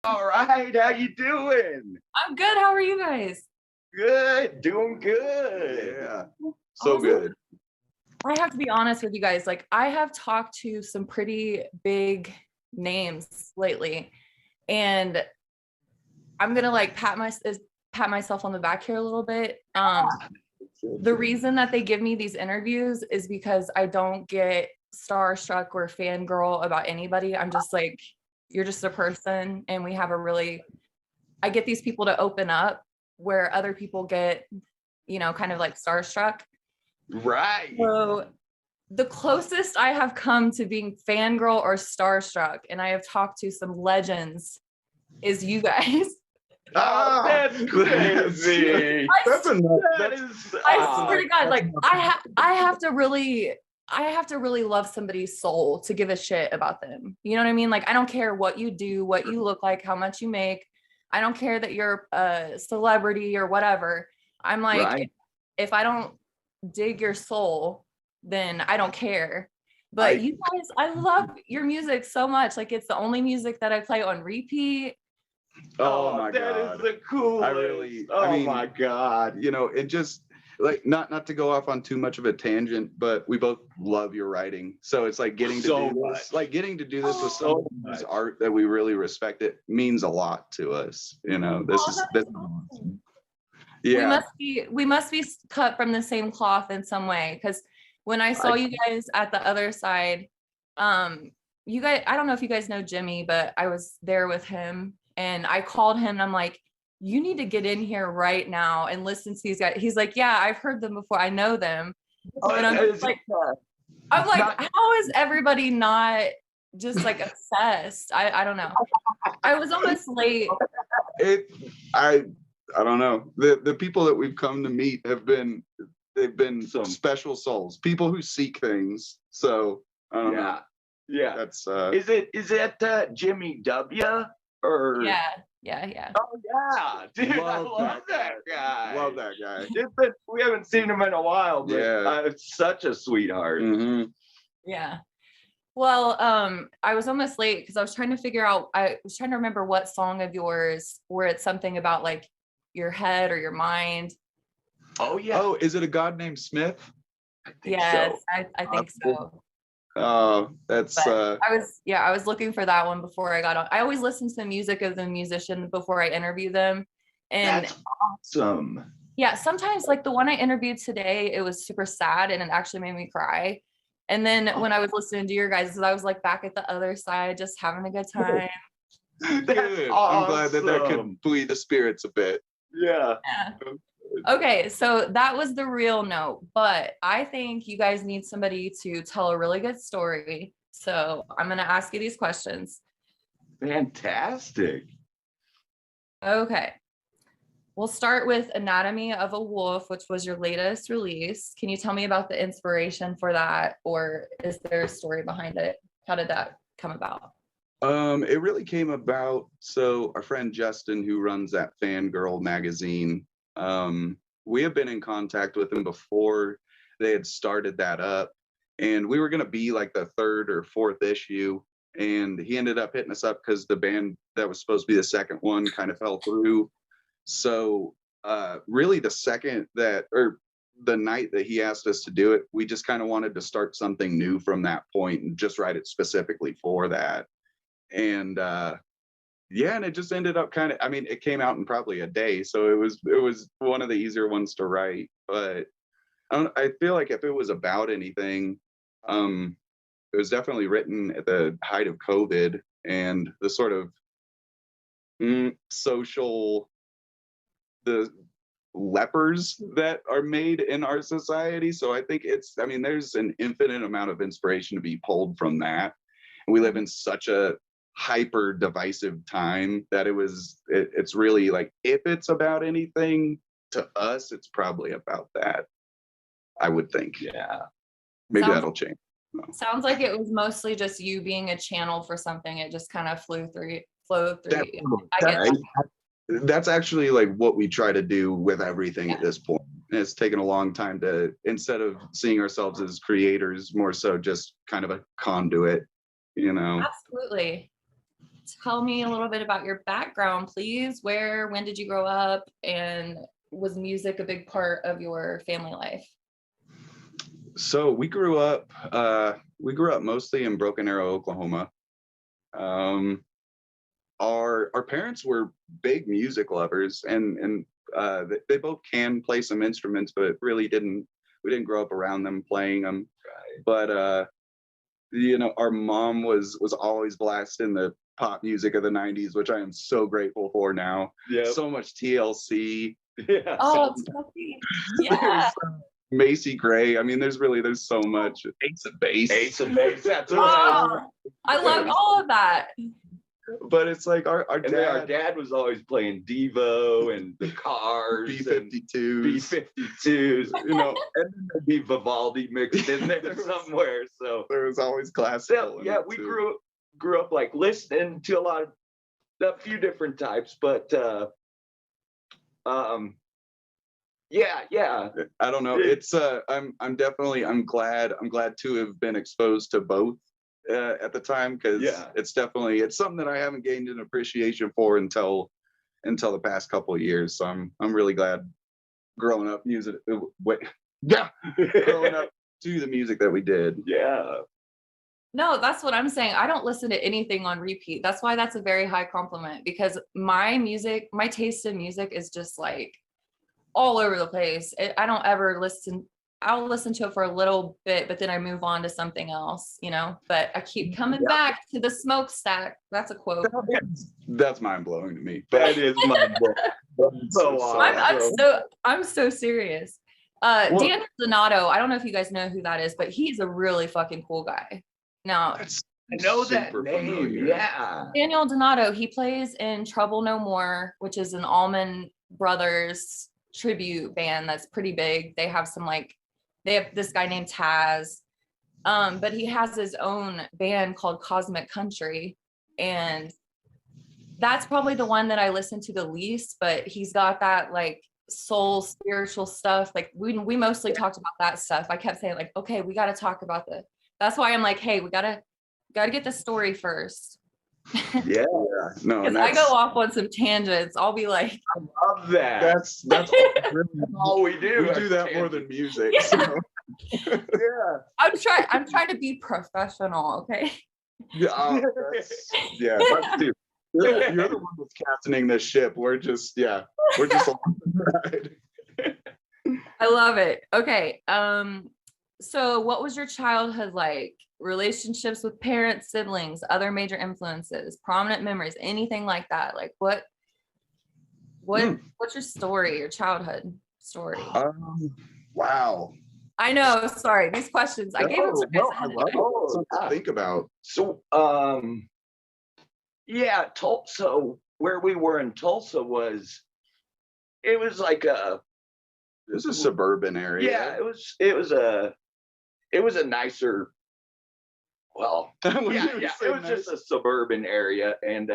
All right, how you doing? I'm good. How are you guys? Good, doing good. Yeah, so Awesome. good. I have to be honest with you guys. Like, I have talked to some pretty big names lately, and I'm gonna like pat myself on the back here a little bit. The reason that they give me these interviews is because I don't get starstruck or fangirl about anybody. I'm just like, you're just a person, and we have I get these people to open up where other people get, kind of like starstruck. Right. So the closest I have come to being fangirl or starstruck, and I have talked to some legends, is you guys. Oh, that's crazy. That's enough. I swear to God, like I have to really love somebody's soul to give a shit about them. You know what I mean? Like, I don't care what you do, what you look like, how much you make. I don't care that you're a celebrity or whatever. I'm like, Right. if I don't dig your soul, then I don't care. But you guys, I love your music so much. Like, it's the only music that I play on repeat. Oh my that God. is the coolest. I mean, my God. You know, it just like not to go off on too much of a tangent, but we both love your writing. So it's like getting to do this with someone whose art that we really respect. It means a lot to us. You know, this is yeah. We must be cut from the same cloth in some way, because when I saw you guys at the other side, you guys, I don't know if you guys know Jimmy, but I was there with him, and I called him and I'm like, you need to get in here right now and listen to these guys. He's like, yeah, I've heard them before, I know them. And I'm like, how is everybody not just like obsessed? I don't know. I was almost late. I don't know. The people that we've come to meet they've been some special souls, people who seek things. So I don't know. Yeah. That's is it Jimmy W or Yeah. Oh yeah, dude, I love that guy. Love that guy. We haven't seen him in a while, but it's such a sweetheart. Mm-hmm. Yeah. Well, I was almost late because I was trying to remember what song of yours where it's something about like your head or your mind. Oh yeah. Oh, is it a god named Smith? Yes, so. I think so. Oh, that's I was looking for that one before I got on. I always listen to the music of the musician before I interview them. And that's awesome. Yeah, sometimes like the one I interviewed today, it was super sad and it actually made me cry. And then when I was listening to your guys, I was like back at the other side, just having a good time. Good. Awesome. I'm glad that could buoy the spirits a bit. Yeah. Okay, so that was the real note, but I think you guys need somebody to tell a really good story. So I'm going to ask you these questions. Fantastic. Okay. We'll start with Anatomy of a Wolf, which was your latest release. Can you tell me about the inspiration for that, or is there a story behind it? How did that come about? It really came about. So our friend Justin, who runs that Fangirl magazine, we have been in contact with him before they had started that up, and we were going to be like the third or fourth issue, and he ended up hitting us up because the band that was supposed to be the second one kind of fell through. So really the night that he asked us to do it, we just kind of wanted to start something new from that point and just write it specifically for that. And and it just ended up it came out in probably a day, so it was one of the easier ones to write. But I feel like if it was about anything, it was definitely written at the height of COVID and the sort of the lepers that are made in our society. So I think there's an infinite amount of inspiration to be pulled from that. And we live in such a hyper divisive time that it's really like, if it's about anything to us, it's probably about that, I would think. Yeah. Maybe that'll change. Sounds like it was mostly just you being a channel for something. It just kind of flowed through you. That's actually like what we try to do with everything at this point. And it's taken a long time to, instead of seeing ourselves as creators, more so just kind of a conduit, you know. Absolutely. tell me a little bit about your background, please. When did you grow up? And was music a big part of your family life? So we grew up mostly in Broken Arrow, Oklahoma. Our parents were big music lovers, and they both can play some instruments, but we didn't grow up around them playing them. But our mom was always blasting the pop music of the 90s, which I am so grateful for now. Yeah. So much TLC. Yeah. Oh, yeah. Macy Gray. I mean, there's so much. Ace of Base. Ace of Base. That's I love all of that. But it's like our dad was always playing Devo and the Cars, B-52s, B-52s, and then there'd be Vivaldi mixed in there somewhere. So there was always classical. Yeah, we grew up like listening to a few different types, but yeah. I don't know. It's I'm glad to have been exposed to both at the time, because it's something that I haven't gained an appreciation for until the past couple of years. So I'm really glad growing up growing up to the music that we did. Yeah. No, that's what I'm saying. I don't listen to anything on repeat. That's why that's a very high compliment, because my taste in music is just like all over the place. I don't ever listen. I'll listen to it for a little bit, but then I move on to something else, but I keep coming back to the Smokestack. That's a quote. That's mind blowing to me. That is mind blowing. So awesome. I'm so serious. Daniel Donato, I don't know if you guys know who that is, but he's a really fucking cool guy. Now, I know that name. Familiar. Yeah. Daniel Donato, he plays in Trouble No More, which is an Allman Brothers tribute band that's pretty big. They have they have this guy named Taz, but he has his own band called Cosmic Country, and that's probably the one that I listen to the least, but he's got that like soul spiritual stuff. Like we mostly talked about that stuff. I kept saying like, okay, we got to talk about that's why I'm like, hey, we gotta get the story first. Yeah. No, because I go off on some tangents. I'll be like, I love that. That's all we do. We do that more than music. Yeah. So. Yeah. I'm trying to be professional, okay? Yeah. Let's do. You're the one that's captaining this ship. We're just along the ride. I love it. Okay. So what was your childhood like? Relationships with parents, siblings, other major influences, prominent memories, anything like that? Like what's your story, your childhood story? Wow. I know, sorry, these questions. I gave them to you guys. I love it. To think about. So Tulsa, where we were in Tulsa it was like a suburban area. Yeah, it was a nicer, well, it was just a suburban area, and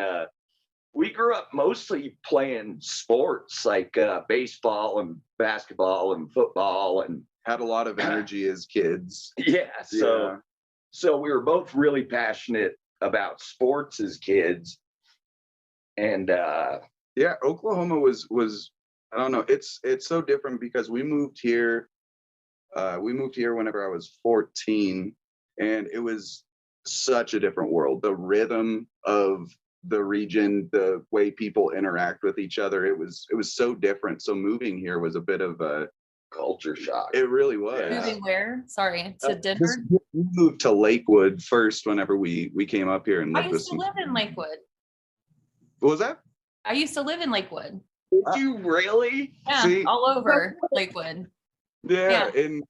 we grew up mostly playing sports like baseball and basketball and football, and had a lot of energy as kids. Yeah, so we were both really passionate about sports as kids, and Oklahoma was I don't know, it's so different because we moved here whenever I was 14, and it was such a different world. The rhythm of the region, the way people interact with each other, it was so different. So moving here was a bit of a culture shock. It really was. Moving where? Sorry, to Denver? We moved to Lakewood first whenever we came up here and lived. I used to live in Lakewood. What was that? I used to live in Lakewood. Did you really? Yeah, See? all over Lakewood. Yeah. Dude.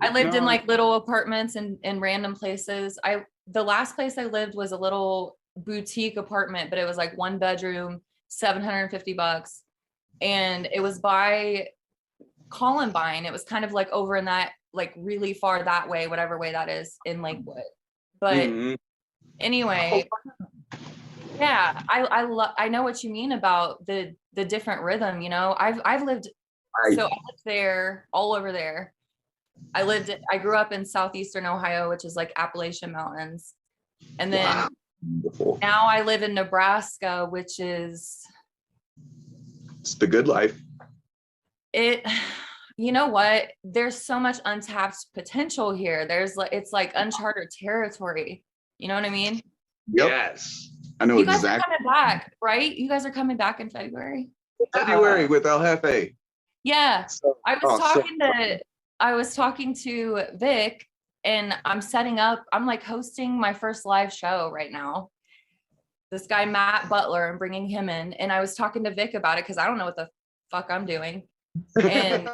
I lived in like little apartments and in random places. The last place I lived was a little boutique apartment, but it was like 1 bedroom, $750. And it was by Columbine. It was kind of like over in that, like really far that way, whatever way that is in Lakewood. But anyway, yeah, I know what you mean about the different rhythm, I've lived there, all over there. I grew up in southeastern Ohio, which is like Appalachian Mountains. And then Beautiful. Now I live in Nebraska, which is It's the good life. it. You know what? There's so much untapped potential here. It's like uncharted territory. You know what I mean? Yep. Yes. I know You guys exactly. are coming back, right? You guys are coming back in February. February with El Jefe. Yeah. So, I was talking to Vic, and I'm setting up, I'm like hosting my first live show right now. This guy, Matt Butler, I'm bringing him in. And I was talking to Vic about it because I don't know what the fuck I'm doing. And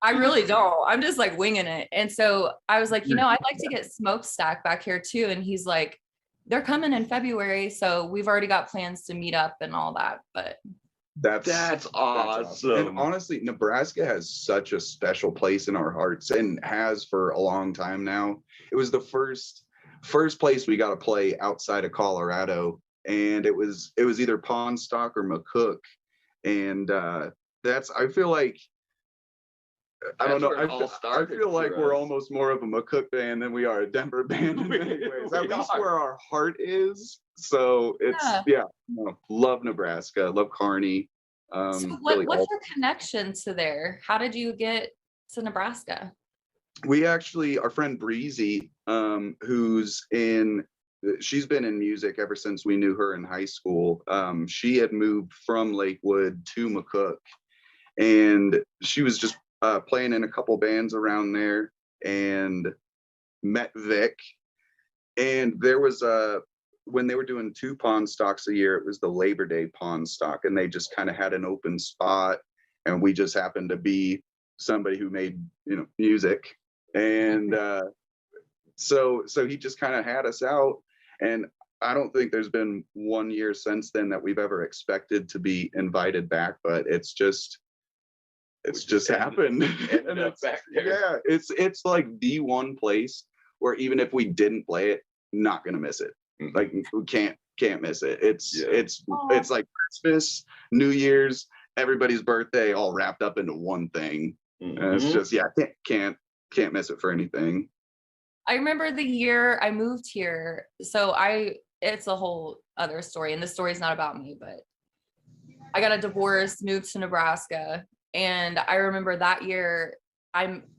I really don't. I'm just like winging it. And so I was like, I'd like to get Smokestack back here too. And he's like, they're coming in February. So we've already got plans to meet up and all that. But That's awesome. And honestly, Nebraska has such a special place in our hearts and has for a long time now. It was the first place we got to play outside of Colorado, and it was either Pawnstock or McCook. And I feel like I don't know. I feel like we're almost more of a McCook band than we are a Denver band in many ways. At least where our heart is. So it's love Nebraska, love Kearney. So what's your connection to there? How did you get to Nebraska? We actually, our friend Breezy, she's been in music ever since we knew her in high school. She had moved from Lakewood to McCook, and she was just playing in a couple bands around there and met Vic. And there was when they were doing 2 pawn stocks a year, it was the Labor Day pawn stock, and they just kind of had an open spot, and we just happened to be somebody who made music. And so he just kind of had us out, and I don't think there's been 1 year since then that we've ever expected to be invited back, but it's just happened. And it's like the one place where even if we didn't play it, not gonna miss it. Like we can't miss it. It's like Christmas, New Year's, everybody's birthday all wrapped up into one thing. And it's just can't miss it for anything. I remember the year I moved here. So it's a whole other story, and this story is not about me, but I got a divorce, moved to Nebraska. And I remember that year,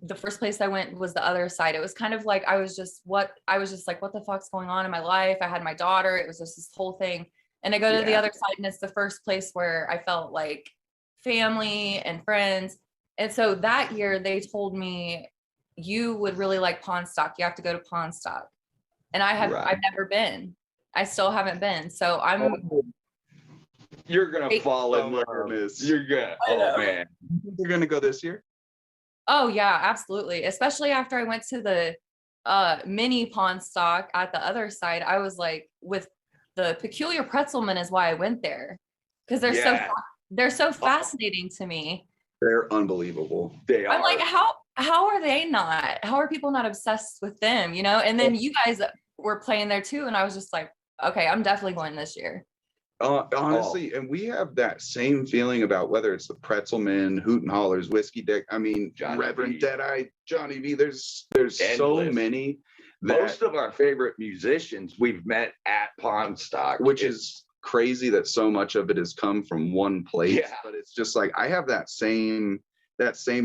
the first place I went was the other side. It was kind of like, I was just like, what the fuck's going on in my life? I had my daughter. It was just this whole thing. And I go to the other side, and it's the first place where I felt like family and friends. And so that year they told me, you would really like Pawnstock. You have to go to Pawnstock. And I've never been. I still haven't been. So you're gonna fall in love. You're gonna. Oh man, you're gonna go this year? Oh yeah, absolutely. Especially after I went to the mini Pawnstock at the other side. I was like, with the Peculiar Pretzelman is why I went there, because they're so fascinating to me. They're unbelievable. They are. I'm like, how are they not? How are people not obsessed with them? And then you guys were playing there too, and I was just like, okay, I'm definitely going this year. Honestly, and we have that same feeling about whether it's the Pretzelman, Hoot and Hollers, Whiskey Dick. I mean, Reverend Deadeye, Johnny V. There's so many. Most of our favorite musicians we've met at Pawnstock, which is crazy that so much of it has come from one place. Yeah. But it's just like I have that same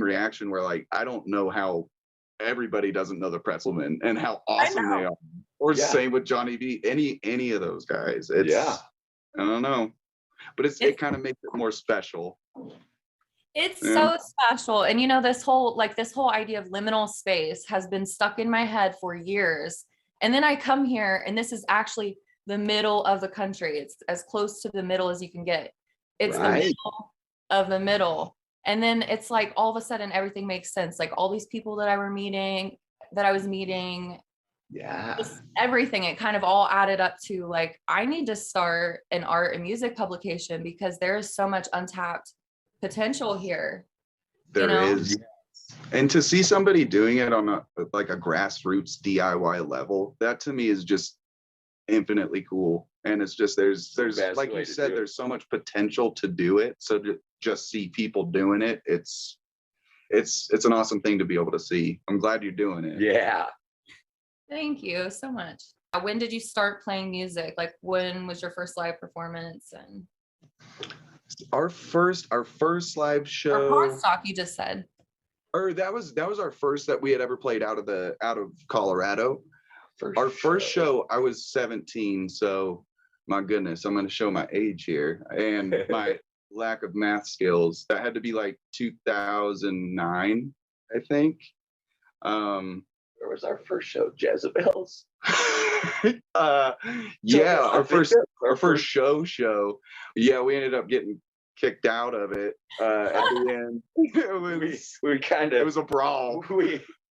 reaction where like I don't know how everybody doesn't know the Pretzelman and how awesome they are. Or same with Johnny V. Any of those guys. I don't know, but it kind of makes it more special. It's so special. And this whole idea of liminal space has been stuck in my head for years. And then I come here, and this is actually the middle of the country. It's as close to the middle as you can get. It's the middle of the middle. And then it's like all of a sudden everything makes sense. Like all these people that I was meeting. Yeah. Just everything, it kind of all added up to like, I need to start an art and music publication because there's so much untapped potential here. There is. And to see somebody doing it on a grassroots DIY level, that to me is just infinitely cool. And it's just, there's like you said, there's so much potential to do it. So to just see people doing it, it's an awesome thing to be able to see. I'm glad you're doing it. Yeah. Thank you so much. When did you start playing music? Like, when was your first live performance? And our first live show, or Pawn Stock, you just said. Or that was our first that we had ever played out of Colorado. Our first show, I was 17, so my goodness, I'm going to show my age here and my lack of math skills. That had to be like 2009, I think. Where was our first show? Jezebel's. Yeah, our first show. Yeah, we ended up getting kicked out of it at the end. It was a brawl.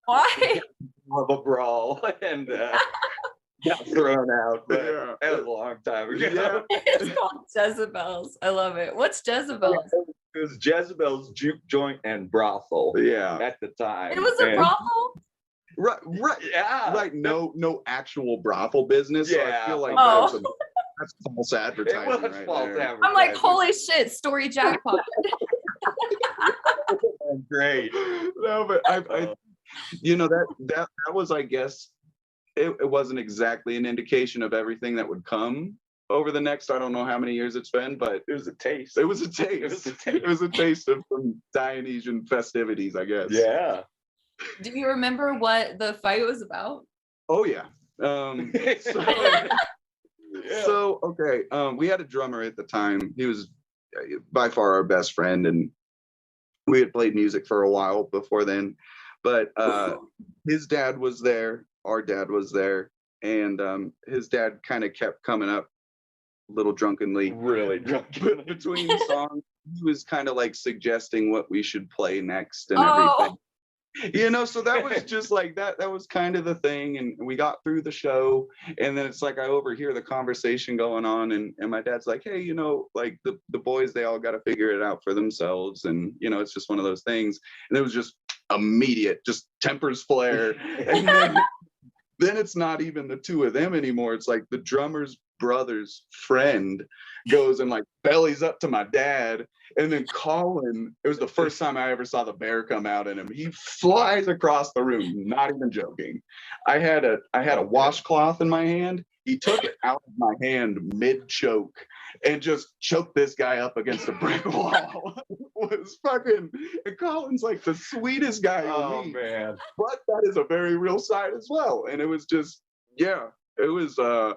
Why? Of a brawl and got thrown out, but that was a long time ago. Yeah. It's called Jezebel's. I love it. What's Jezebel's? It was Jezebel's Juke Joint and Brothel. Yeah, at the time. It was a brothel. Right. Yeah. Like no actual brothel business. Yeah. So I feel like that's false advertising. It was right false there. advertising. I'm like, holy shit, story jackpot. Great. No, but I that was, I guess, it wasn't exactly an indication of everything that would come over the next, I don't know how many years it's been, but it was a taste. It was a taste. It was a taste of some Dionysian festivities, I guess. Yeah. Do you remember what the fight was about? Oh yeah. So okay, we had a drummer at the time. He was by far our best friend, and we had played music for a while before then. But his dad was there, our dad was there, and his dad kind of kept coming up a little drunkenly. Really drunken. Between songs, he was kind of like suggesting what we should play next and everything. So that was just like that was kind of the thing, and we got through the show, and then it's like I overhear the conversation going on, and my dad's like, hey, like the boys, they all got to figure it out for themselves, and it's just one of those things. And it was just immediate, just tempers flare. And then it's not even the two of them anymore. It's like the drummer's brother's friend goes and like bellies up to my dad, and then Colin, it was the first time I ever saw the bear come out in him. He flies across the room, not even joking. I had a washcloth in my hand. He took it out of my hand mid-choke and just choked this guy up against a brick wall. It was fucking, and Colin's like the sweetest guy you'll meet. Man. But that is a very real side as well. And it was just, yeah, it was, I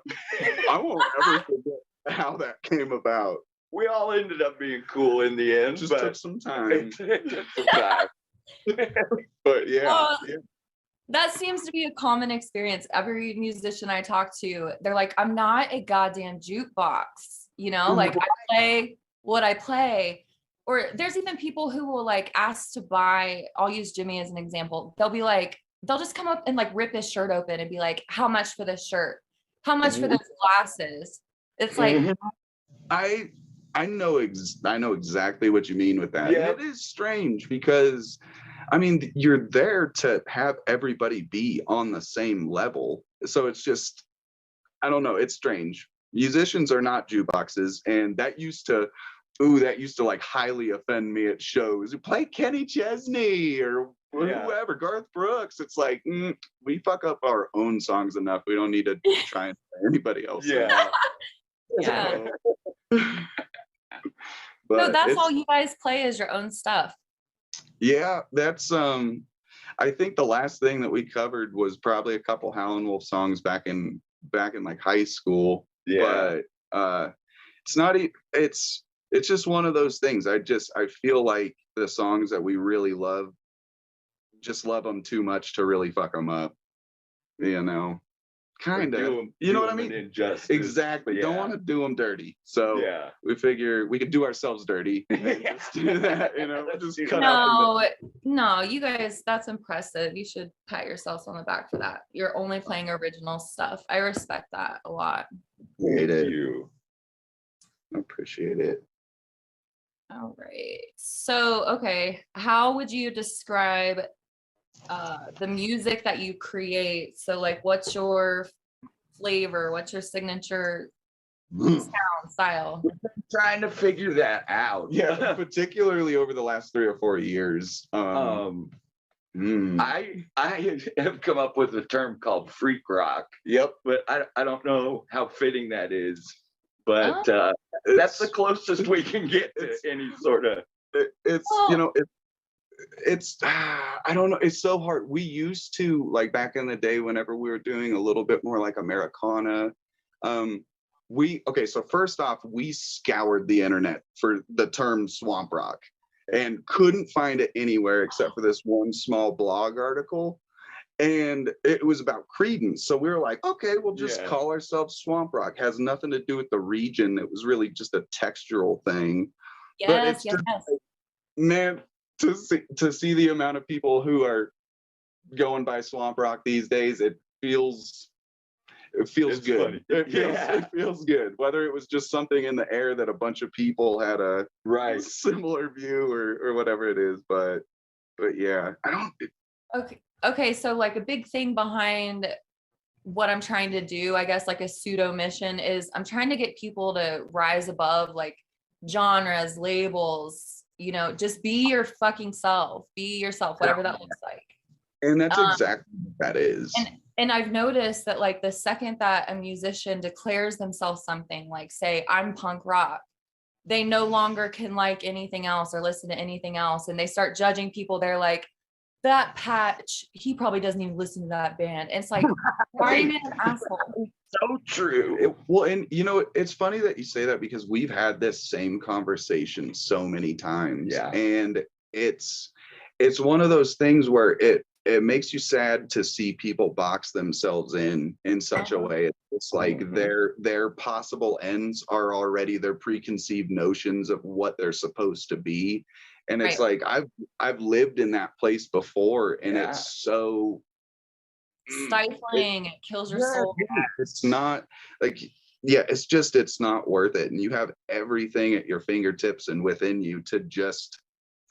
won't ever forget how that came about. We all ended up being cool in the end. Just took some time. It took some time. But yeah. That seems to be a common experience. Every musician I talk to, they're like, I'm not a goddamn jukebox, like I play what I play. Or there's even people who will like ask to buy, I'll use Jimmy as an example. They'll be like, they'll just come up and like rip his shirt open and be like, how much for this shirt? How much for those glasses? It's like, I know exactly what you mean with that. Yeah. And it is strange because, I mean, you're there to have everybody be on the same level. So it's just, I don't know, it's strange. Musicians are not jukeboxes, and that used to like highly offend me at shows. Play Kenny Chesney or whoever, Garth Brooks. It's like, we fuck up our own songs enough. We don't need to try and play anybody else. Yeah. yeah. But no, that's all you guys play is your own stuff. Yeah, that's I think the last thing that we covered was probably a couple Howlin' Wolf songs back in like high school. Yeah. But it's not it's just one of those things. I feel like the songs that we really love, just love them too much to really fuck them up. Kind of, you know what I mean? Injustice. Exactly. Yeah. Don't want to do them dirty. So yeah, we figure we could do ourselves dirty. Just do that, just cut No, you guys, that's impressive. You should pat yourselves on the back for that. You're only playing original stuff. I respect that a lot. Thank you. I appreciate it. All right. So, okay, how would you describe the music that you create? So like, what's your flavor? What's your signature sound style? Trying to figure that out. Yeah, particularly over the last 3 or 4 years. I have come up with a term called freak rock. Yep. But I don't know how fitting that is. But Oh. that's the closest we can get to any sort of. It's I don't know, it's so hard. We used to, like, back in the day, whenever we were doing a little bit more like Americana, so first off, we scoured the internet for the term swamp rock and couldn't find it anywhere except for this one small blog article, and it was about Creedence. So we were like, okay, we'll just call ourselves swamp rock. Has nothing to do with the region. It was really just a textural thing. Yes, yes. Man, to see the amount of people who are going by swamp rock these days, it feels good. It feels good. Whether it was just something in the air that a bunch of people had a similar view or whatever it is, but yeah, I don't. Okay. So like a big thing behind what I'm trying to do, I guess, like a pseudo mission, is I'm trying to get people to rise above like genres, labels, just be your fucking self, be yourself, whatever that looks like. And that's exactly what that is. And I've noticed that like the second that a musician declares themselves something, like say I'm punk rock, they no longer can like anything else or listen to anything else, and they start judging people. They're like, that Patch, he probably doesn't even listen to that band. And it's like, why are you being an asshole? So true. And it's funny that you say that, because we've had this same conversation so many times. Yeah. And it's one of those things where it makes you sad to see people box themselves in such a way. It's like their possible ends are already their preconceived notions of what they're supposed to be. And it's like, I've lived in that place before, and it's so stifling. It kills your soul. It's not like, it's not worth it. And you have everything at your fingertips and within you to just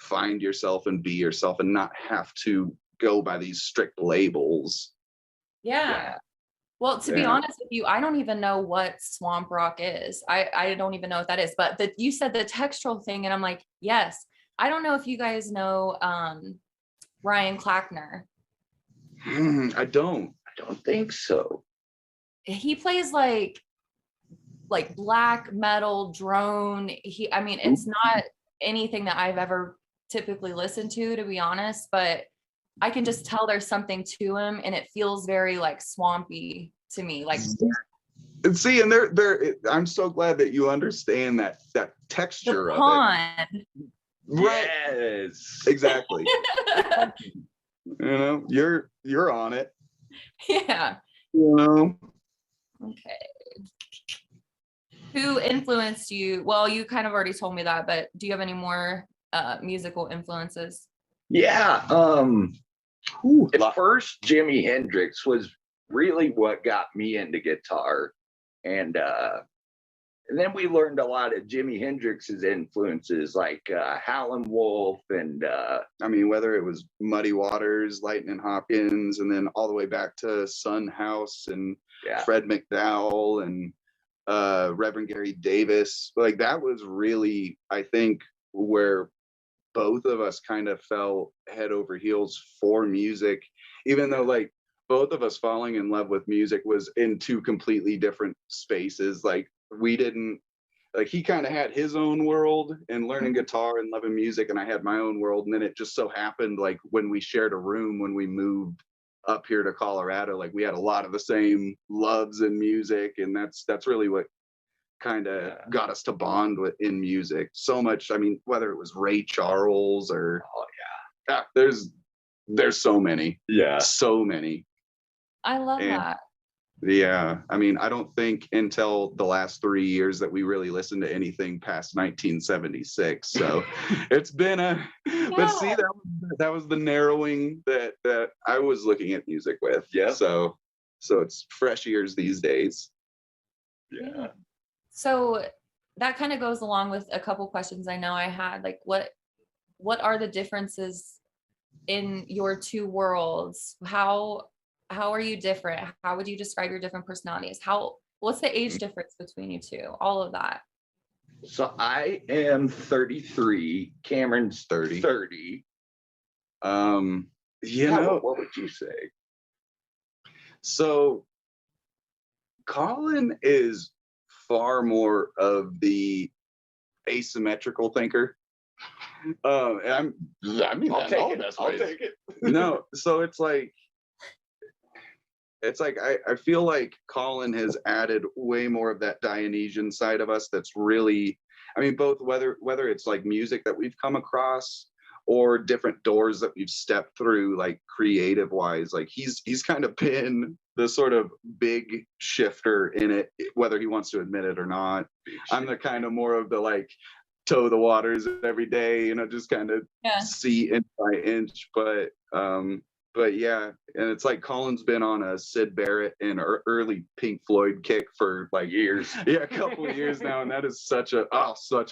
find yourself and be yourself and not have to go by these strict labels. Yeah. Well, to be honest with you, I don't even know what swamp rock is. I don't even know what that is. But you said the textural thing, and I'm like, yes. I don't know if you guys know Ryan Clackner. I don't think so. He plays like black metal drone. It's not anything that I've ever typically listened to be honest, but I can just tell there's something to him, and it feels very like swampy to me. Like, see, and I'm so glad that you understand that texture of it. Right. Yes. Exactly. You're on it. Yeah. Okay. Who influenced you? Well, you kind of already told me that, but do you have any more musical influences? Yeah. At first, Jimi Hendrix was really what got me into guitar, and then we learned a lot of Jimi Hendrix's influences, like Howlin' Wolf, and whether it was Muddy Waters, Lightning Hopkins, and then all the way back to Son House and Fred McDowell and Reverend Gary Davis. Like, that was really, I think, where both of us kind of fell head over heels for music, even though like both of us falling in love with music was in two completely different spaces. Like, we didn't, like, he kind of had his own world and learning guitar and loving music, and I had my own world. And then it just so happened, like, when we shared a room, when we moved up here to Colorado, like, we had a lot of the same loves in music, and that's really what kind of got us to bond with in music so much. Whether it was Ray Charles or there's so many. So many. I love that. Yeah, I don't think until the last 3 years that we really listened to anything past 1976. So it's been but see, that was the narrowing that I was looking at music with. Yeah. So it's fresh ears these days. Yeah. So that kind of goes along with a couple questions I know I had. Like, what are the differences in your two worlds? How are you different? How would you describe your different personalities? What's the age difference between you two? All of that. So I am 33. Cameron's 30. You know, what would you say? so Colin is far more of the asymmetrical thinker. I mean, I'll take it. I'll take it. No, so it's like I feel like Colin has added way more of that Dionysian side of us that's really, I mean, both whether it's like music that we've come across or different doors that we've stepped through, like creative wise, like he's kind of been the sort of big shifter in it, whether he wants to admit it or not. I'm the kind of more of the like toe the waters every day, just kind of see inch by inch. But yeah, and it's like Colin's been on a Sid Barrett and early Pink Floyd kick for like years. Yeah, a couple of years now, and that is such a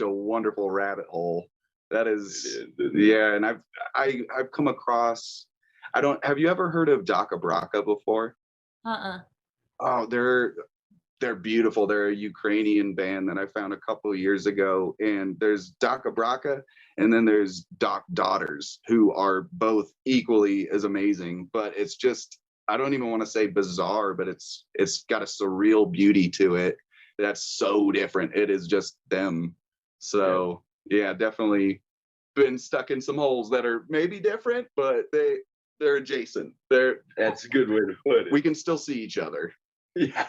wonderful rabbit hole. That is, yeah. And I've come across. Have you ever heard of Daka Braka before? Oh, they're beautiful. They're a Ukrainian band that I found a couple of years ago. And there's Daka Braka, and then there's Doc Daughters, who are both equally as amazing. But it's just, I don't even want to say bizarre, but it's got a surreal beauty to it that's so different. It is just them. So yeah, definitely been stuck in some holes that are maybe different, but they're adjacent. That's a good way to put it. We can still see each other. Yeah.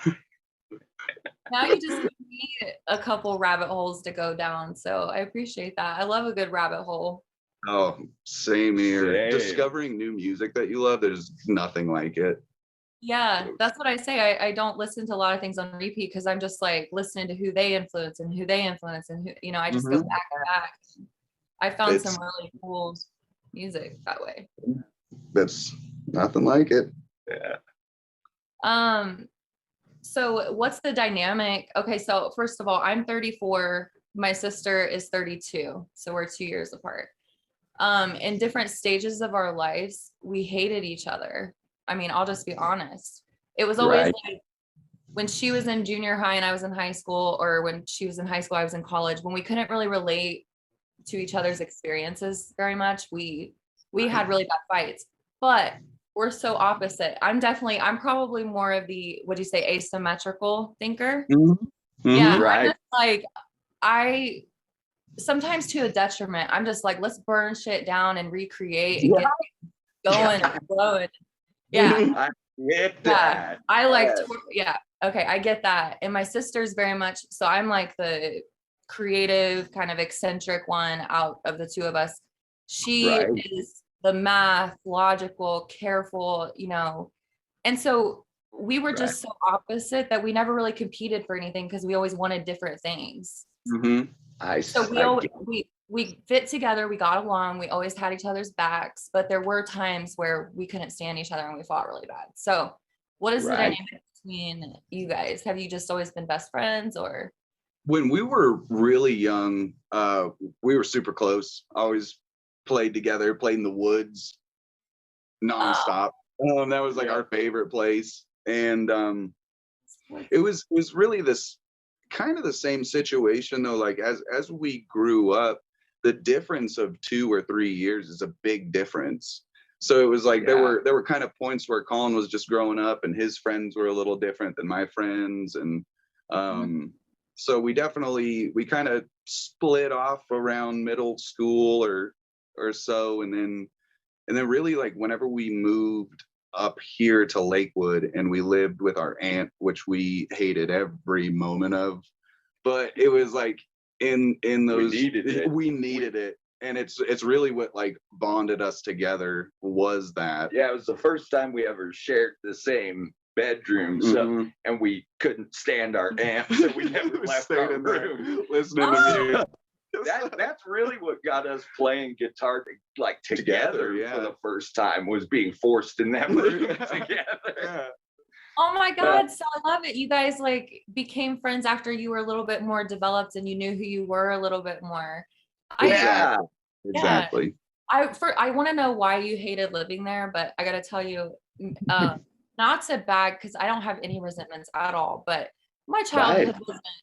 Now you just give me a couple rabbit holes to go down. So I appreciate that. I love a good rabbit hole. Oh, same here. Same. Discovering new music that you love, there's nothing like it. Yeah, that's what I say. I don't listen to a lot of things on repeat because I'm just like listening to who they influence and who who, I just go back and back. I found some really cool music that way. That's nothing like it. Yeah. So what's the dynamic? Okay, so first of all, I'm 34. My sister is 32. So we're 2 years apart. In different stages of our lives, we hated each other. I mean, I'll just be honest. It was always like when she was in junior high and I was in high school, or when she was in high school, I was in college, when we couldn't really relate to each other's experiences very much, we had really bad fights. But we're so opposite. I'm probably more of the, would you say, asymmetrical thinker? Yeah, I'm just like, sometimes to a detriment, I'm just like, let's burn shit down and recreate and get going and flowing. Yeah. I get that. I like, okay, I get that. And my sister's very much, so I'm like the creative, kind of eccentric one out of the two of us. She is the math, logical, careful, and so we were just so opposite that we never really competed for anything because we always wanted different things. We fit together, we got along, we always had each other's backs, but there were times where we couldn't stand each other and we fought really bad. So what is the dynamic between you guys? Have you just always been best friends, or? When we were really young, we were super close. Always played together, played in the woods nonstop. That was like our favorite place. And it was really this kind of the same situation though. Like as we grew up, the difference of 2 or 3 years is a big difference. So it was like there were kind of points where Colin was just growing up and his friends were a little different than my friends. And so we kind of split off around middle school or so. And then really, like, whenever we moved up here to Lakewood and we lived with our aunt, which we hated every moment of, but it was like in those, we needed it. And it's really what like bonded us together was that. Yeah, it was the first time we ever shared the same bedroom. So, and we couldn't stand our aunt, so we never left our room listening to music. That's really what got us playing guitar together for the first time, was being forced in that room together. Oh my God. So I love it. You guys like became friends after you were a little bit more developed and you knew who you were a little bit more. Exactly. I want to know why you hated living there, but I got to tell you, not to bag, because I don't have any resentments at all, but my childhood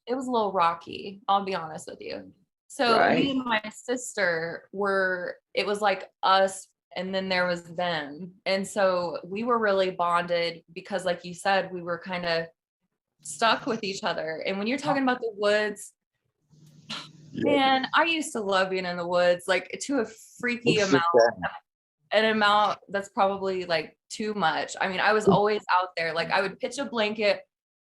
it was a little rocky. I'll be honest with you. So me and my sister it was like us and then there was them. And so we were really bonded because, like you said, we were kind of stuck with each other. And when you're talking about the woods, man, I used to love being in the woods, like to a freaky amount, an amount that's probably like too much. I mean, I was always out there. Like I would pitch a blanket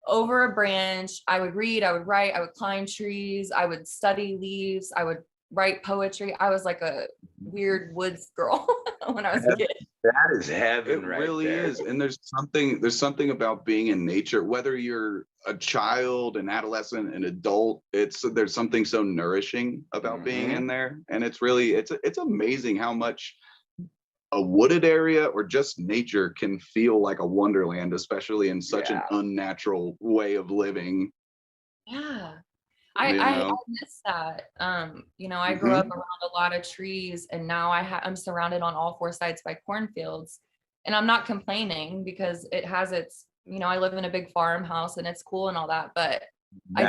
over a branch. I would read, I would write, I would climb trees, I would study leaves, I would write poetry. I was like a weird woods girl when I was a kid. That is heaven. It right really there. is. And there's something about being in nature, whether you're a child, an adolescent, an adult, there's something so nourishing about being in there. And it's amazing how much a wooded area or just nature can feel like a wonderland, especially in such an unnatural way of living. Yeah. I miss that. I grew up around a lot of trees, and now I'm surrounded on all four sides by cornfields, and I'm not complaining because it has its, I live in a big farmhouse and it's cool and all that, but I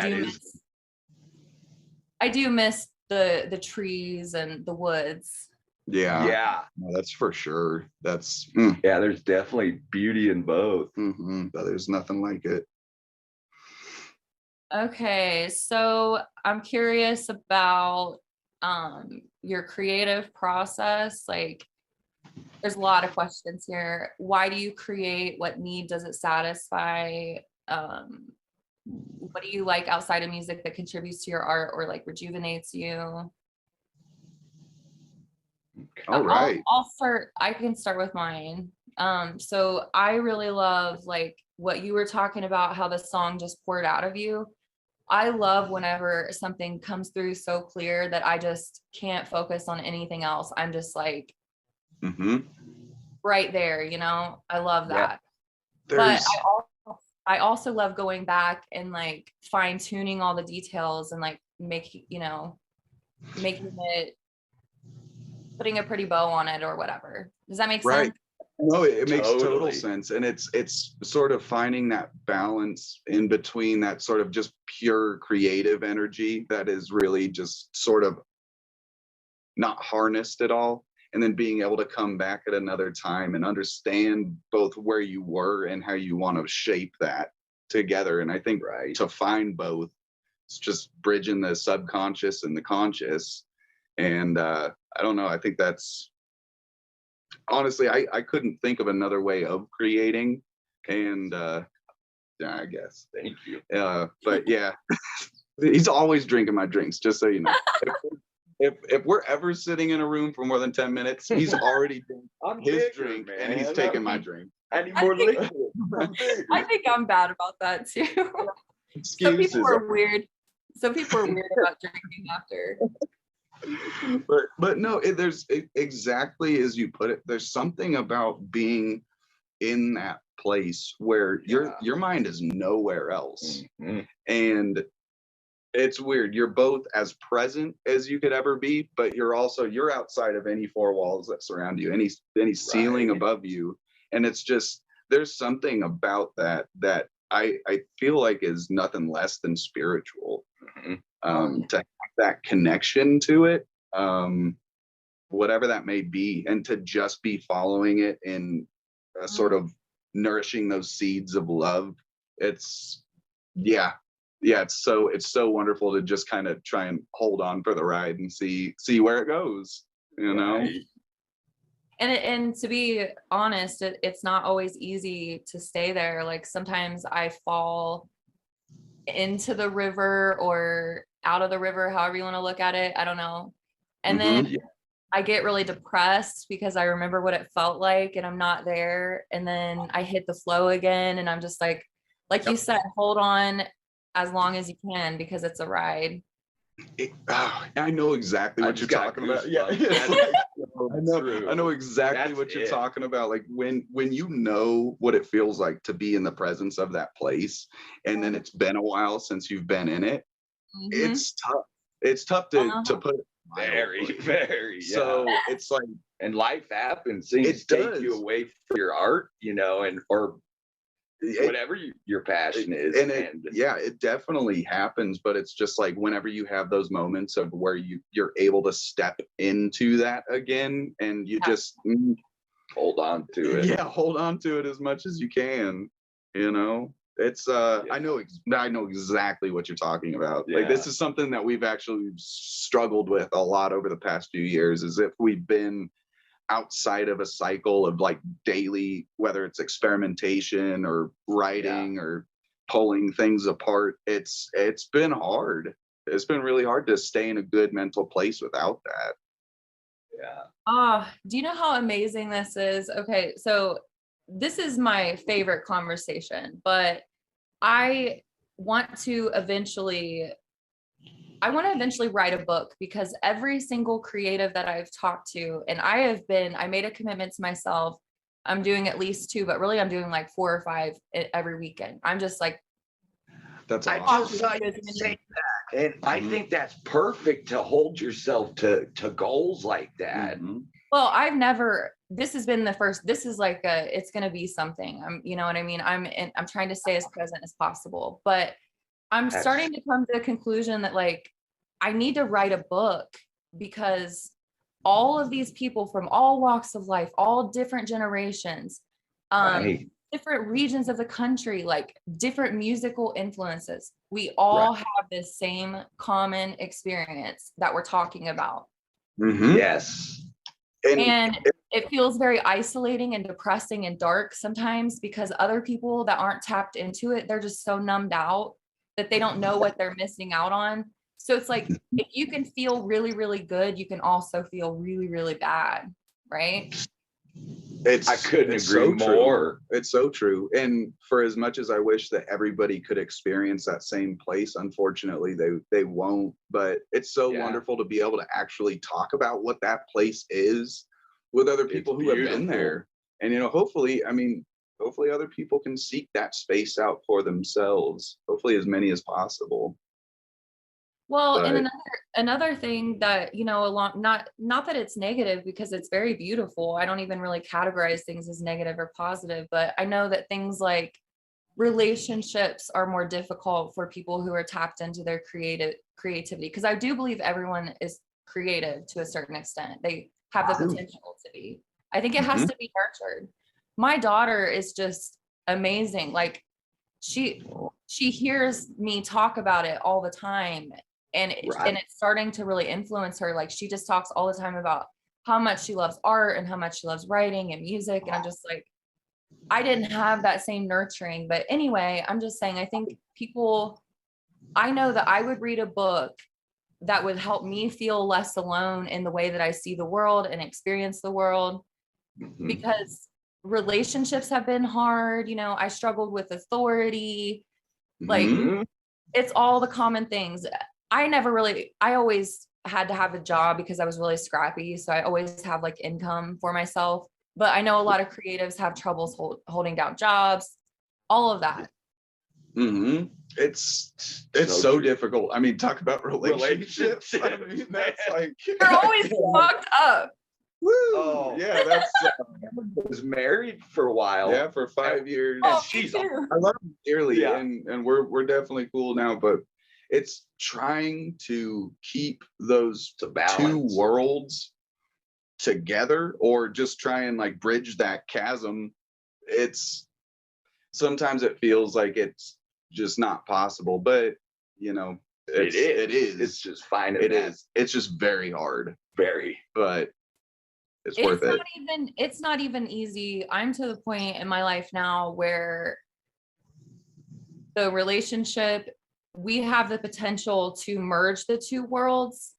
do miss the trees and the woods. Yeah. No, that's for sure. That's there's definitely beauty in both. But there's nothing like it. Okay, so I'm curious about your creative process. Like, there's a lot of questions here. Why do you create? What need does it satisfy? What do you like outside of music that contributes to your art or like rejuvenates you? All right. I can start with mine. So I really love like what you were talking about, how the song just poured out of you. I love whenever something comes through so clear that I just can't focus on anything else. I'm just like right there, I love that. But I also love going back and like fine tuning all the details and like making it, putting a pretty bow on it or whatever. Does that make sense? No, it makes total sense. And it's sort of finding that balance in between that sort of just pure creative energy that is really just sort of not harnessed at all. And then being able to come back at another time and understand both where you were and how you want to shape that together. And I think to find both, it's just bridging the subconscious and the conscious. And I don't know, I think that's, honestly, I couldn't think of another way of creating. And I guess. Thank you. But yeah, he's always drinking my drinks, just so you know. If we're ever sitting in a room for more than 10 minutes, he's already drank his drink, man, and he's taking my drink. I need more liquid. I think I'm bad about that too. Some people are weird about drinking after. But no, there's exactly as you put it. There's something about being in that place where your mind is nowhere else, and it's weird. You're both as present as you could ever be, but you're outside of any four walls that surround you, any ceiling above you, and it's just there's something about that I feel like is nothing less than spiritual. To have that connection to it, whatever that may be, and to just be following it in sort of nourishing those seeds of love. It's so wonderful to just kind of try and hold on for the ride and see where it goes, And to be honest, it's not always easy to stay there. Like sometimes I fall into the river or out of the river, however you want to look at it. I don't know. And then I get really depressed because I remember what it felt like and I'm not there. And then I hit the flow again. And I'm just like you said, hold on as long as you can because it's a ride. I know exactly what you're talking about. Yeah. I know exactly what you're talking about. Like when you know what it feels like to be in the presence of that place, and then it's been a while since you've been in it. It's tough. It's tough to put it very. So it's like, and life happens. Things take you away from your art, or whatever your passion is. And it definitely happens, but it's just like whenever you have those moments of where you're able to step into that again, and you just hold on to it. Yeah, hold on to it as much as you can. You know, it's I know exactly what you're talking about. Like, this is something that we've actually struggled with a lot over the past few years, is if we've been outside of a cycle of like daily, whether it's experimentation or writing or pulling things apart, it's been hard. It's been really hard to stay in a good mental place without that. Do you know how amazing this is? Okay, so this is my favorite conversation, but I want to eventually write a book, because every single creative that I've talked to, and I made a commitment to myself. I'm doing at least 2, but really I'm doing like 4 or 5 every weekend. I'm just like, that's awesome. I just saw you say that, and I think that's perfect to hold yourself to goals like that. Well, this has been the first, this is like it's going to be something. You know what I mean? I'm trying to stay as present as possible, but I'm starting to come to the conclusion that like, I need to write a book, because all of these people from all walks of life, all different generations, different regions of the country, like different musical influences, we all have this same common experience that we're talking about. Yes. And it feels very isolating and depressing and dark sometimes, because other people that aren't tapped into it, they're just so numbed out that they don't know what they're missing out on. So it's like, if you can feel really, really good, you can also feel really, really bad, right? I couldn't agree more. It's so true. And for as much as I wish that everybody could experience that same place, unfortunately, they won't. But it's so wonderful to be able to actually talk about what that place is with other people who have been there. And, you know, hopefully other people can seek that space out for themselves. Hopefully as many as possible. Well, and another thing that, you know, not that it's negative, because it's very beautiful. I don't even really categorize things as negative or positive, but I know that things like relationships are more difficult for people who are tapped into their creativity. Because I do believe everyone is creative to a certain extent. They have the potential to be. I think it has to be nurtured. My daughter is just amazing. Like, she hears me talk about it all the time. And it's starting to really influence her. Like, she just talks all the time about how much she loves art and how much she loves writing and music. And I'm just like, I didn't have that same nurturing. But anyway, I'm just saying, I think I know that I would read a book that would help me feel less alone in the way that I see the world and experience the world, because relationships have been hard. You know, I struggled with authority, like it's all the common things. I always had to have a job because I was really scrappy. So I always have like income for myself, but I know a lot of creatives have troubles holding down jobs, all of that. It's so difficult. I mean, talk about relationships. I mean, that's like, they're always fucked up. Woo! Oh yeah, that's was married for a while. Yeah, for 5 years. Oh, I love her dearly, and we're definitely cool now. But it's trying to keep those two worlds together, or just try and like bridge that chasm. Sometimes it feels like it's just not possible, but you know, it is. It's just fine. It's just very hard. But it's worth it. It's not even easy. I'm to the point in my life now where the relationship, we have the potential to merge the two worlds,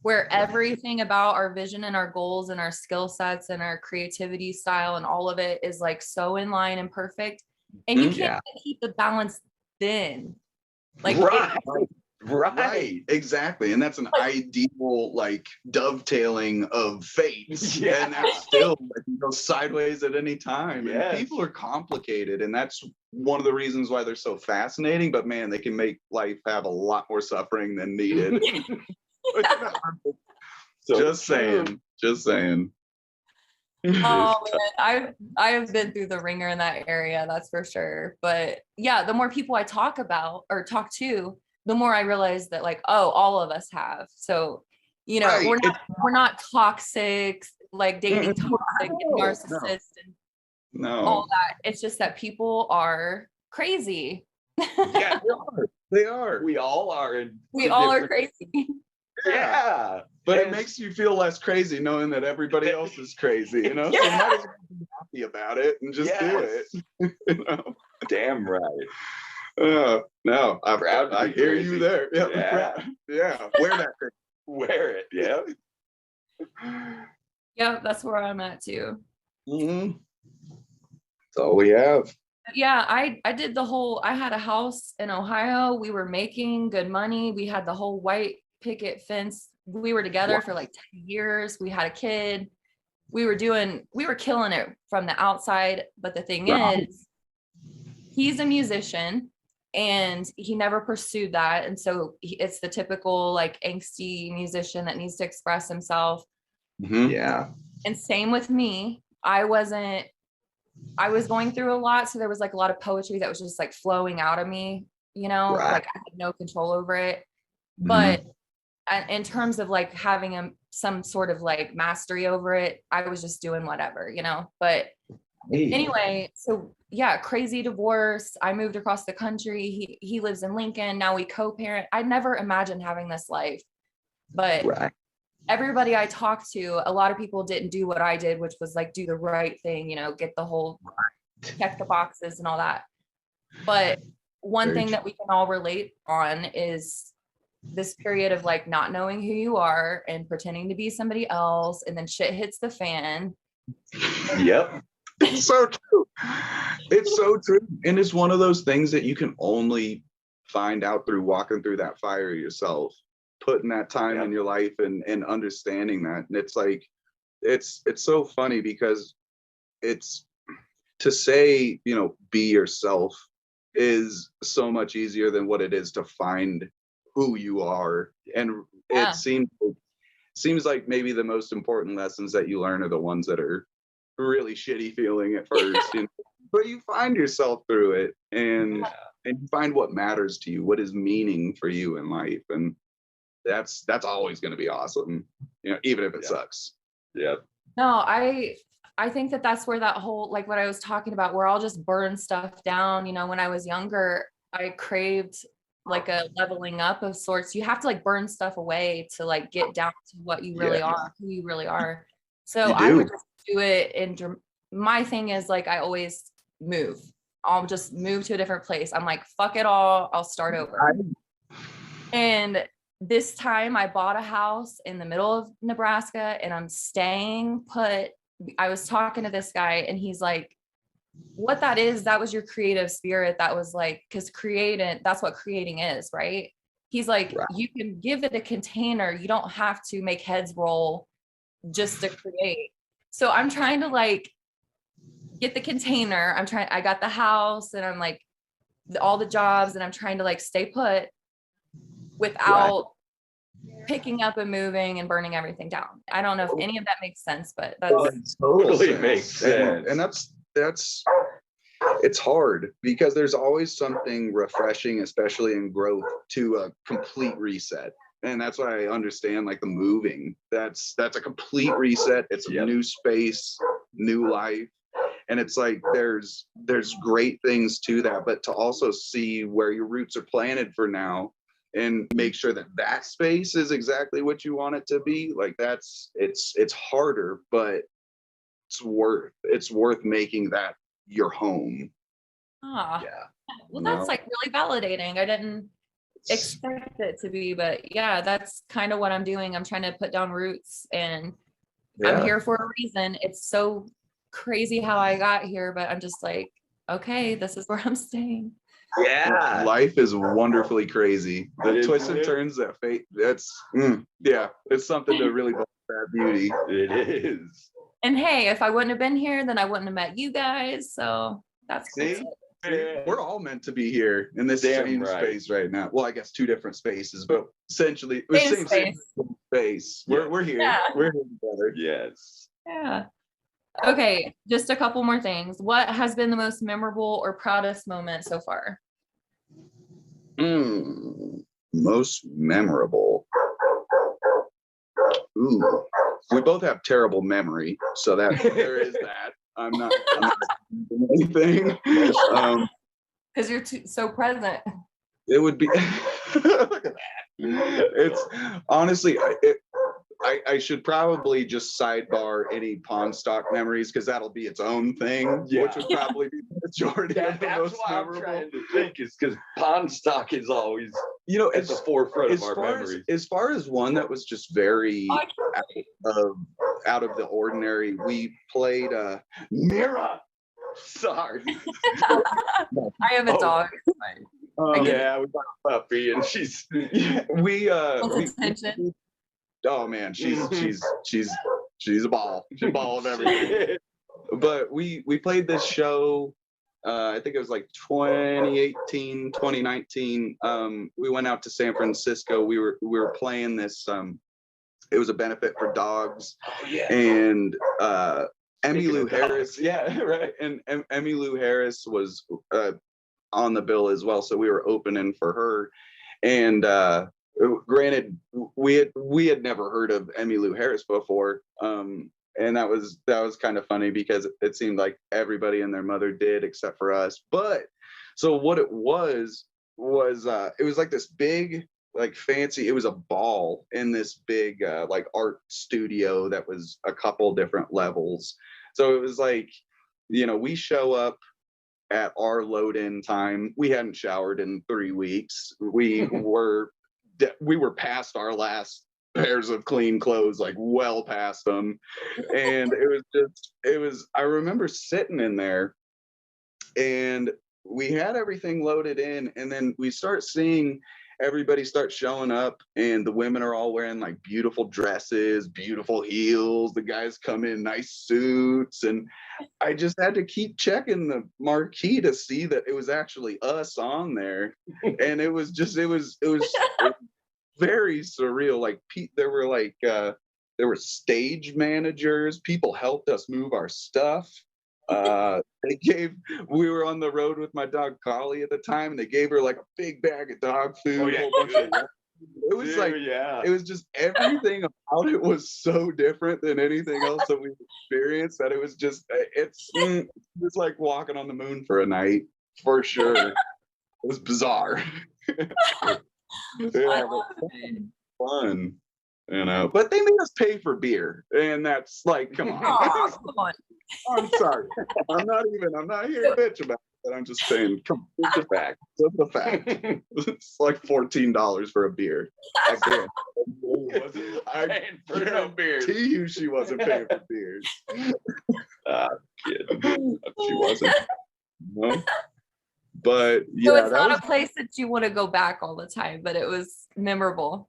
where everything about our vision and our goals and our skill sets and our creativity style and all of it is like so in line and perfect. And you can't keep the balance thin. Like, right, exactly. And that's an ideal like dovetailing of fate. And that's still like, you go sideways at any time. And people are complicated, and that's one of the reasons why they're so fascinating. But man, they can make life have a lot more suffering than needed. Just saying. Oh man, I've been through the ringer in that area, that's for sure. But yeah, the more people I talk about or talk to, the more I realize that like, oh, all of us have. So, you know, Right. we're not toxic, like dating toxic and No, narcissist and all no. that. It's just that people are crazy. Yeah, they are. We all are in We all are different- crazy. Yeah. But it And- makes you feel less crazy knowing that everybody else is crazy, you know? So you Yeah. might as well be happy about it and just do it. You know? Damn right. No, Proud to I be hear crazy. you there. Yeah. Yeah. Yeah. Wear that crazy. Wear it. Yeah. Yeah, that's where I'm at too. Mm-hmm. That's all we have. Yeah, I did the whole, I had a house in Ohio. We were making good money. We had the whole white picket fence. We were together for like 10 years. We had a kid. We were killing it from the outside. But the thing is, he's a musician and he never pursued that. And so it's the typical like angsty musician that needs to express himself. Mm-hmm. Yeah. And same with me. I was going through a lot. So there was like a lot of poetry that was just like flowing out of me, you know, Right. like I had no control over it. But in terms of like having some sort of like mastery over it, I was just doing whatever, you know. But anyway, so yeah, crazy divorce. I moved across the country. He lives in Lincoln. Now we co-parent. I never imagined having this life. But Right. everybody I talked to, a lot of people didn't do what I did, which was like do the right thing, you know, get the whole check the boxes and all that. But one Very thing true. that we can all relate on is this period of like not knowing who you are and pretending to be somebody else, and then shit hits the fan. Yep. It's so true. It's so true. And it's one of those things that you can only find out through walking through that fire yourself, putting that time in your life and understanding that. And it's like, it's so funny because it's to say, you know, be yourself is so much easier than what it is to find who you are. And Yeah. it seems like maybe the most important lessons that you learn are the ones that are really shitty feeling at first, you know? But you find yourself through it and you find what matters to you, what is meaning for you in life. And that's always going to be awesome, you know, even if it sucks. Yeah. No, I think that that's where that whole, like what I was talking about, where I'll just burn stuff down. You know, when I was younger, I craved like a leveling up of sorts. You have to like burn stuff away to like get down to what you really are, who you really are. So I would just do it. And my thing is like, I always move. I'll just move to a different place. I'm like, fuck it all. I'll start over. And this time I bought a house in the middle of Nebraska and I'm staying put. I was talking to this guy and he's like, what that is, that was your creative spirit. That was like, because that's what creating is, right? He's like, you can give it a container. You don't have to make heads roll just to create. So I'm trying to like get the container. I got the house and I'm like all the jobs and I'm trying to like stay put without picking up and moving and burning everything down. I don't know if any of that makes sense, but that's Totally makes sense. And that's it's hard because there's always something refreshing, especially in growth, to a complete reset. And that's why I understand like the moving. That's a complete reset. It's a new space, new life. And it's like there's great things to that, but to also see where your roots are planted for now and make sure that space is exactly what you want it to be. Like it's harder, but it's worth making that your home. well, that's like really validating. I didn't expect it to be, but yeah, that's kind of what I'm doing. I'm trying to put down roots and I'm here for a reason. It's so crazy how I got here, but I'm just like, okay, this is where I'm staying. Yeah. Life is wonderfully crazy. The twists and turns that fate, it's something to really behold that beauty. It is. And hey, if I wouldn't have been here, then I wouldn't have met you guys. So that's cool. See, we're all meant to be here in this same space right now. Well, I guess two different spaces, but essentially the same space. We're here. Yeah. We're here together. Yes. Yeah. Okay, just a couple more things. What has been the most memorable or proudest moment so far? Most memorable. Ooh, we both have terrible memory, so that there is that. I'm not doing anything. Because you're so present. It would be. Look at that. It's honestly, I should probably just sidebar any pawn stock memories because that'll be its own thing, which would probably be the majority of the most memorable. I'm trying to think is because pawn stock is always, at the forefront of our memories. As far as one that was just very out of the ordinary, we played Mira. Sorry. I have a dog. Yeah, we got a puppy, and she's attention. Oh man, she's a ball. She's a ball of everything. But we played this show. I think it was like 2018, 2019. We went out to San Francisco. We were playing this. It was a benefit for dogs. Oh, yeah. And Emmylou Harris. Yeah, right. And Emmylou Harris was on the bill as well, so we were opening for her. And granted, we had never heard of Emmylou Harris before, and that was kind of funny because it seemed like everybody and their mother did except for us. But so what it was it was like this big, like fancy, it was a ball in this big like art studio that was a couple different levels. So it was like, we show up at our load-in time. We hadn't showered in 3 weeks. We were past our last pairs of clean clothes, like well past them. And I remember sitting in there and we had everything loaded in, and then we start seeing everybody start showing up, and the women are all wearing like beautiful dresses, beautiful heels. The guys come in nice suits, and I just had to keep checking the marquee to see that it was actually us on there. And it was very surreal. Like there were stage managers. People helped us move our stuff. We were on the road with my dog Collie at the time, and they gave her like a big bag of dog food. It was it was just everything about it was so different than anything else that we've experienced, that it was just it's like walking on the moon for a night, for sure. It was bizarre. Yeah, fun. But they made us pay for beer, and that's like, come on. Oh, come on. I'm sorry. I'm not here to bitch about it. I'm just saying, come on, it's a fact. It's a fact. It's like $14 for a beer. I guarantee you she wasn't paying for beers. She wasn't. No. But yeah, so it's not a place that you want to go back all the time, but it was memorable.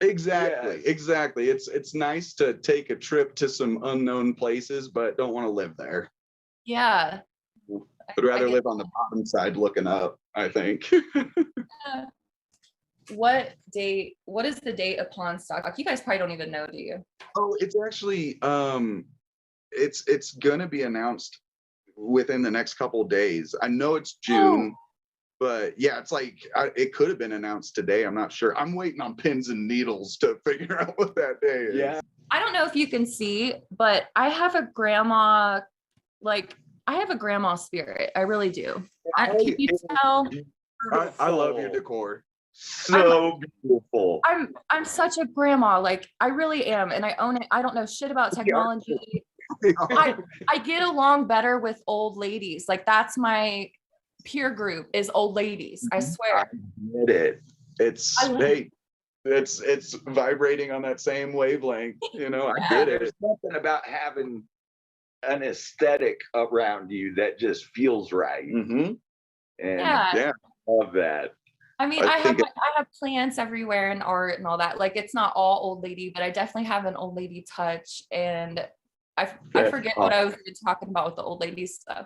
Exactly. It's nice to take a trip to some unknown places, but don't want to live there. Yeah. I'd rather live on the bottom side looking up, I think. Yeah. What is the date of Pawn Stock? You guys probably don't even know, do you? Oh, it's actually it's gonna be announced within the next couple of days. I know it's June. But yeah, it's like it could have been announced today. I'm not sure. I'm waiting on pins and needles to figure out what that day is. Yeah. I don't know if you can see, but I have a grandma spirit. I really do. Can you tell? I love your decor. So beautiful. I'm such a grandma. Like, I really am, and I own it. I don't know shit about technology. I get along better with old ladies. Like, that's my peer group, is old ladies. I swear. I get it. It's vibrating on that same wavelength. I get it. There's something about having an aesthetic around you that just feels right. Mm-hmm. And I love that. I mean, I have plants everywhere and art and all that. Like, it's not all old lady, but I definitely have an old lady touch. And I forget what I was even talking about with the old lady stuff.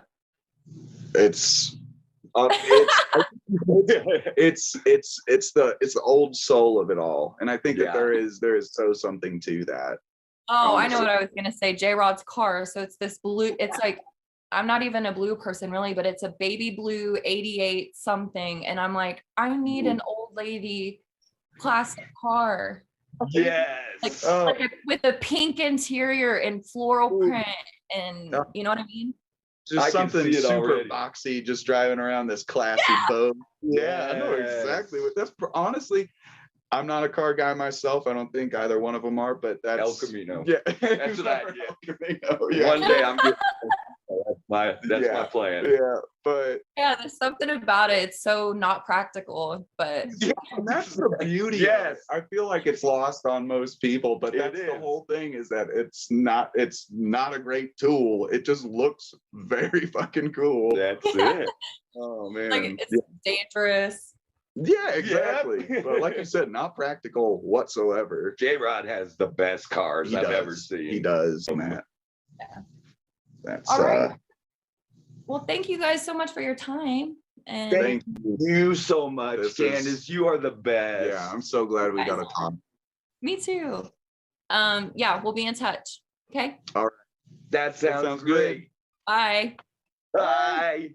It's the old soul of it all, and I think that there is something to that. Oh, I know what I was gonna say. J-Rod's car. So it's this blue, it's like, I'm not even a blue person really, but it's a baby blue 88 something. And I'm like, I need an old lady classic car. Yes. Like with a pink interior and floral print, and you know what I mean? Just something super already. boxy, just driving around this classy boat. Yeah, I know exactly what that's. Honestly, I'm not a car guy myself. I don't think either one of them are, but that's El Camino. Yeah, That's what I did. El Camino, yeah. One day I'm getting that's my plan. Yeah, but yeah, there's something about it. It's so not practical, but yeah, and that's the beauty. Yes, I feel like it's lost on most people, but that's the whole thing, is that it's not a great tool. It just looks very fucking cool. That's it. Oh man, like it's dangerous. Yeah, exactly. Yep. But like you said, not practical whatsoever. J-Rod has the best cars I've ever seen. He does, Matt. Yeah. That's all right. Well, thank you guys so much for your time. And thank you so much, Candice. You are the best. Yeah, I'm so glad we got to talk. Me too. Yeah, we'll be in touch. Okay. All right. That sounds great. Bye. Bye.